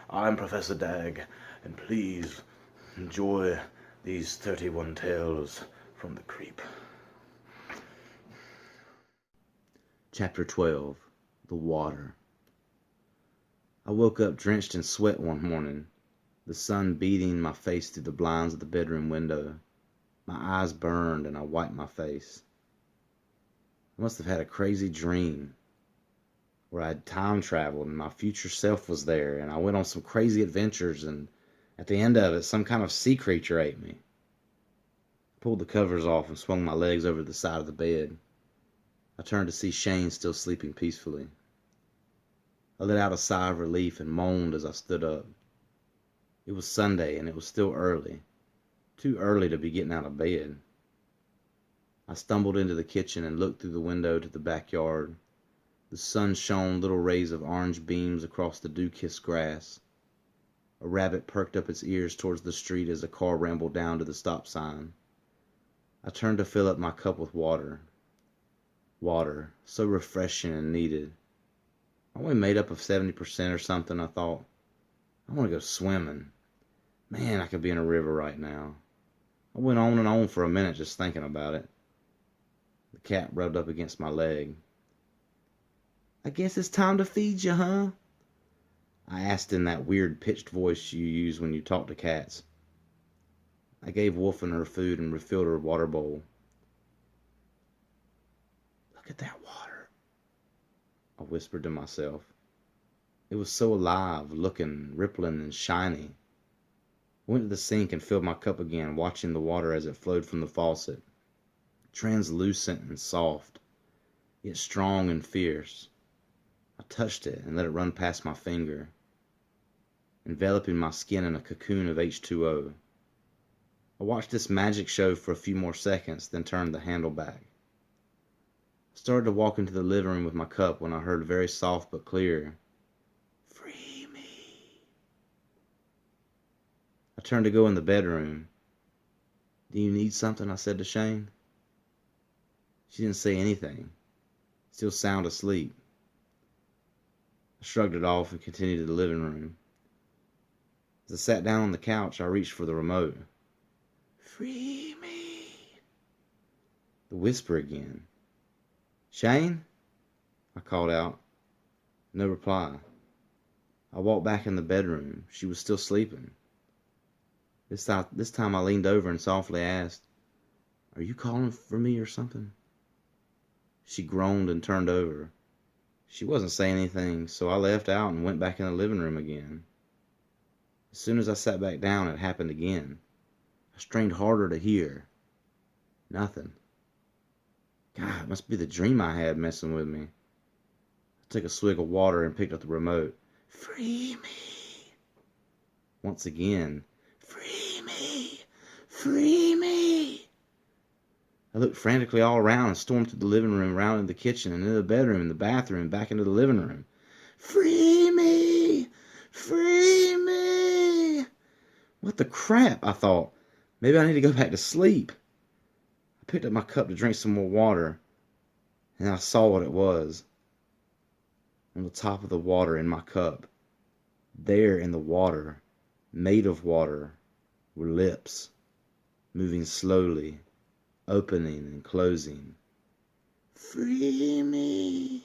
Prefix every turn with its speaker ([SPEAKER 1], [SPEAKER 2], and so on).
[SPEAKER 1] I'm Professor Dag, and please enjoy these 31 tales from the creep.
[SPEAKER 2] Chapter 12. The Water. I woke up drenched in sweat one morning, the sun beating my face through the blinds of the bedroom window. My eyes burned and I wiped my face. I must have had a crazy dream where I had time traveled and my future self was there, and I went on some crazy adventures, and at the end of it, some kind of sea creature ate me. I pulled the covers off and swung my legs over the side of the bed. I turned to see Shane still sleeping peacefully. I let out a sigh of relief and moaned as I stood up. It was Sunday and it was still early. Too early to be getting out of bed. I stumbled into the kitchen and looked through the window to the backyard. The sun shone little rays of orange beams across the dew-kissed grass. A rabbit perked up its ears towards the street as a car rambled down to the stop sign. I turned to fill up my cup with water. Water, so refreshing and needed. I'm only made up of 70% or something, I thought. I want to go swimming. Man, I could be in a river right now. I went on and on for a minute just thinking about it. The cat rubbed up against my leg. "I guess it's time to feed you, huh?" I asked in that weird pitched voice you use when you talk to cats. I gave Wolfen her food and refilled her water bowl. "Look at that water," I whispered to myself. It was so alive, looking, rippling, and shiny. I went to the sink and filled my cup again, watching the water as it flowed from the faucet. Translucent and soft, yet strong and fierce. I touched it and let it run past my finger, enveloping my skin in a cocoon of H2O. I watched this magic show for a few more seconds, then turned the handle back. I started to walk into the living room with my cup when I heard very soft but clear, "Free me." I turned to go in the bedroom. "Do you need something?" I said to Shane. She didn't say anything, still sound asleep. I shrugged it off and continued to the living room. As I sat down on the couch, I reached for the remote. "Free me." The whisper again. "Shane?" I called out. No reply. I walked back in the bedroom. She was still sleeping. This time I leaned over and softly asked, "Are you calling for me or something?" She groaned and turned over. She wasn't saying anything, so I left out and went back in the living room again. As soon as I sat back down, it happened again. I strained harder to hear. Nothing. God, it must be the dream I had messing with me. I took a swig of water and picked up the remote. "Free me." Once again. "Free me. Free me." I looked frantically all around and stormed through the living room, around into the kitchen, and into the bedroom, and the bathroom, and back into the living room. "Free me! Free me!" What the crap, I thought. Maybe I need to go back to sleep. I picked up my cup to drink some more water, and I saw what it was. On the top of the water in my cup, there in the water, made of water, were lips, moving slowly, opening and closing. "Free me."